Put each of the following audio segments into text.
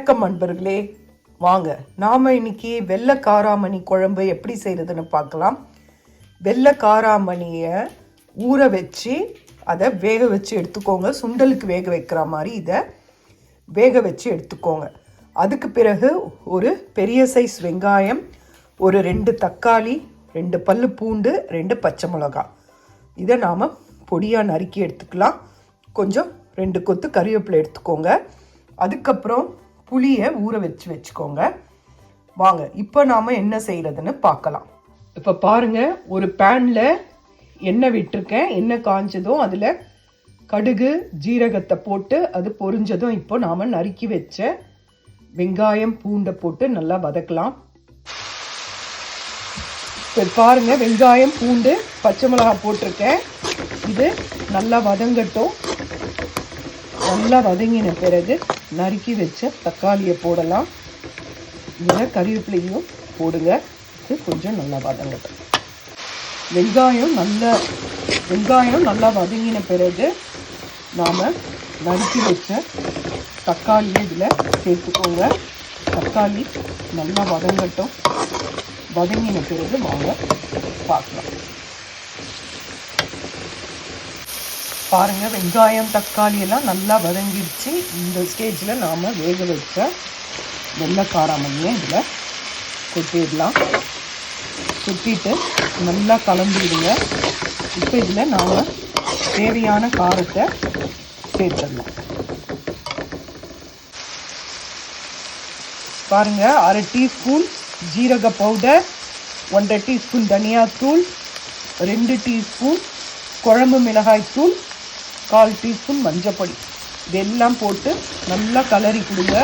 வணக்கம் அன்பர்களே, வாங்க நாம இன்னைக்கு வெள்ளை காராமணி குழம்பு எப்படி செய்யறதுன்னு பார்க்கலாம். வெள்ளை காராமணியை ஊற வச்சு அதை வேக வச்சு எடுத்துக்கோங்க. சுண்டலுக்கு வேக வைக்கிற மாதிரி இதை வேக வச்சு எடுத்துக்கோங்க. அதுக்கு பிறகு ஒரு பெரிய சைஸ் வெங்காயம், ஒரு 2 தக்காளி, 2 பல்லு பூண்டு, 2 பச்சை மிளகாய், இதை நாம் பொடியாக நறுக்கி எடுத்துக்கலாம். கொஞ்சம் 2 கொத்து கறிவேப்பிலை எடுத்துக்கோங்க. அதுக்கப்புறம் புளியை ஊற வச்சுக்கோங்க. வாங்க இப்போ நாம் என்ன செய்கிறதுன்னு பார்க்கலாம். இப்போ பாருங்கள், ஒரு பேனில் எண்ணெய் விட்டுருக்கேன். எண்ணெய் காஞ்சதும் அதில் கடுகு ஜீரகத்தை போட்டு அது பொரிஞ்சதும் இப்போ நாம் நறுக்கி வச்ச வெங்காயம் பூண்டை போட்டு நல்லா வதக்கலாம். இப்போ பாருங்கள், வெங்காயம் பூண்டு பச்சை மிளகாய் போட்டிருக்கேன். இது நல்லா வதங்கட்டும். நல்லா வதங்கின பிறகு நறுக்கி வச்ச தக்காளியை போடலாம். இதில் கறிவேப்பிலையும் போடுங்க. இது கொஞ்சம் நல்லா வதங்கட்டும். வெங்காயம் நல்லா வதங்கின பிறகு நாம் நறுக்கி வச்ச தக்காளியை இதில் சேர்த்துக்கோங்க. தக்காளி நல்லா வதங்கட்டும். வதங்கின பிறகு வாங்க பார்க்கலாம். பாருங்கள், வெங்காயம் தக்காளி எல்லாம் நல்லா வதங்கிடுச்சு. இந்த ஸ்டேஜில் நாம் வேக வச்ச வெள்ளை காராமணியை இதில் கொட்டிடலாம். கொட்டிட்டு நல்லா கலந்துடுங்க. இப்போ இதில் நாம் தேவையான காரத்தை சேர்த்துடலாம். பாருங்கள், 1/2 டீஸ்பூன் ஜீரக பவுடர், 1/2 டீஸ்பூன் தனியாத்தூள், 2 டீஸ்பூன் குழம்பு மிளகாய்த்தூள், 1/4 டீஸ்பூன் மஞ்சப்பொடி, இதெல்லாம் போட்டு நல்லா கலரி கொடுங்க.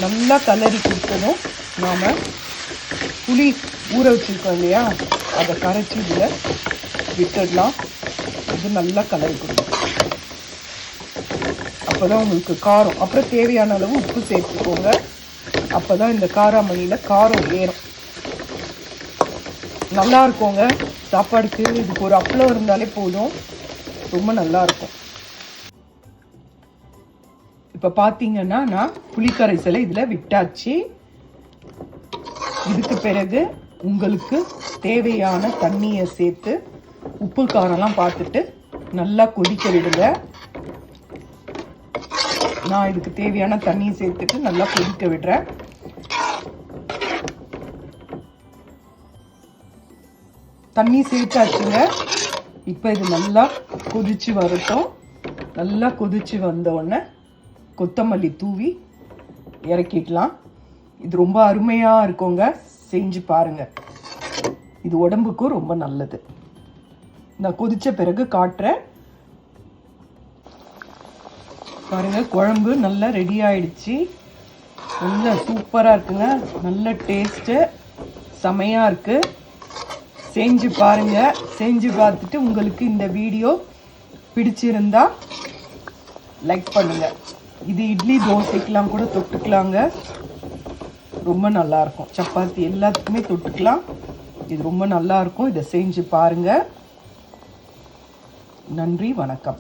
நல்லா கலரி கொடுத்ததும் நாம் புளி ஊற வச்சுருக்கோம் இல்லையா, அதை கரைச்சி இதில் விட்டுடலாம். இது நல்லா கலரி கொடுங்க. அப்போ தான் உங்களுக்கு காரம். அப்புறம் தேவையான அளவு உப்பு சேர்த்துக்கோங்க. அப்போ தான் இந்த காராமணியில் காரம் ஏறும். நல்லா இருக்குங்க சாப்பாடுக்கு. இதுக்கு ஒரு அப்பளம் இருந்தாலே போதும், ரொம்ப நல்லா இருக்கும். இப்போ பார்த்தீங்கன்னா நான் புளிக்கரைசலை இதில் விட்டாச்சு. இதுக்கு பிறகு உங்களுக்கு தேவையான தண்ணியை சேர்த்து உப்பு காரம்லாம் பார்த்துட்டு நல்லா கொதிக்க விடுங்க. நான் இதுக்கு தேவையான தண்ணியை சேர்த்துட்டு நல்லா கொதிக்க விடுறேன். தண்ணி சேர்த்தாச்சுங்க. இப்போ இது நல்லா கொதிச்சு வரட்டும். நல்லா கொதிச்சு வந்தோடனே கொத்தமல்லி தூவி இறக்கிடலாம். இது ரொம்ப அருமையாக இருக்குங்க. செஞ்சு பாருங்கள், இது உடம்புக்கும் ரொம்ப நல்லது. நான் கொதித்த பிறகு காட்டுறேன். பாருங்கள், குழம்பு நல்லா ரெடி ஆயிடுச்சு. நல்லா சூப்பராக இருக்குங்க. நல்ல டேஸ்ட்டு செமையாக இருக்குது. செஞ்சு பாருங்கள். செஞ்சு பார்த்துட்டு உங்களுக்கு இந்த வீடியோ பிடிச்சிருந்தா லைக் பண்ணுங்கள். இது இட்லி தோசைக்கெலாம் கூட தொட்டுக்கலாங்க. ரொம்ப நல்லாயிருக்கும். சப்பாத்தி எல்லாத்துக்குமே தொட்டுக்கலாம். இது ரொம்ப நல்லாயிருக்கும். இதை செஞ்சு பாருங்கள். நன்றி, வணக்கம்.